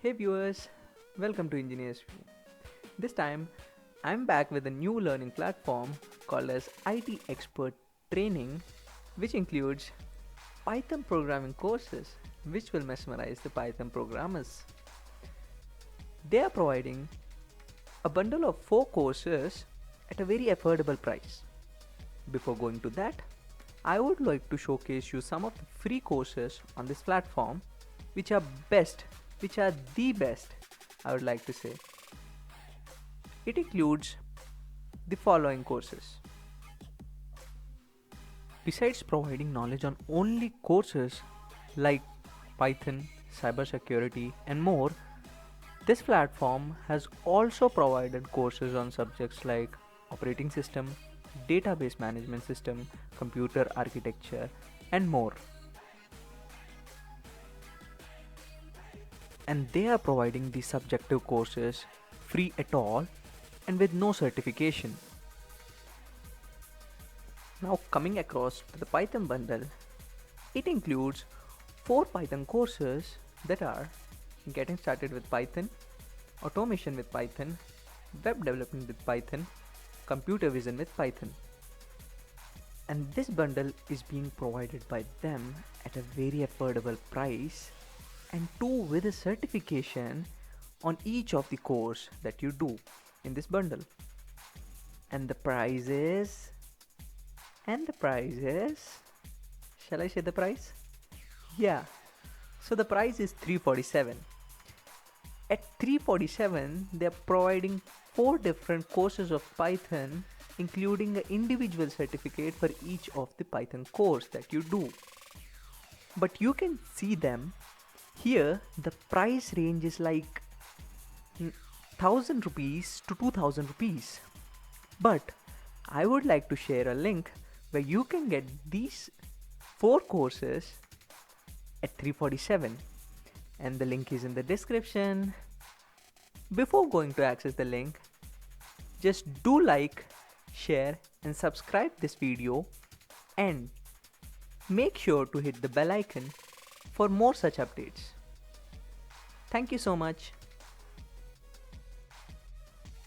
Hey viewers, welcome to Engineers View. This time I'm back with a new learning platform called as IT Expert Training, which includes Python programming courses which will mesmerize the Python programmers. They are providing a bundle of 4 courses at a very affordable price. Before going to that, I would like to showcase you some of the free courses on this platform which are the best, I would like to say. It includes the following courses. Besides providing knowledge on only courses like Python, cybersecurity, and more, this platform has also provided courses on subjects like operating system, database management system, computer architecture, and more. And they are providing the subjective courses free at all and with no certification. Now coming across to the Python bundle, it includes 4 Python courses that are getting started with Python, automation with Python, web development with Python, computer vision with Python. And this bundle is being provided by them at a very affordable price, and 2 with a certification on each of the course that you do in this bundle. And the price is shall I say the price? Yeah. So the price is 347. At 347, they are providing 4 different courses of Python, including an individual certificate for each of the Python course that you do. But you can see them here. The price range is like 1000 rupees to 2000 rupees. But I would like to share a link where you can get these 4 courses at 347, and the link is in the description. Before going to access the link, just do like, share and subscribe this video, and make sure to hit the bell icon for more such updates. Thank you so much.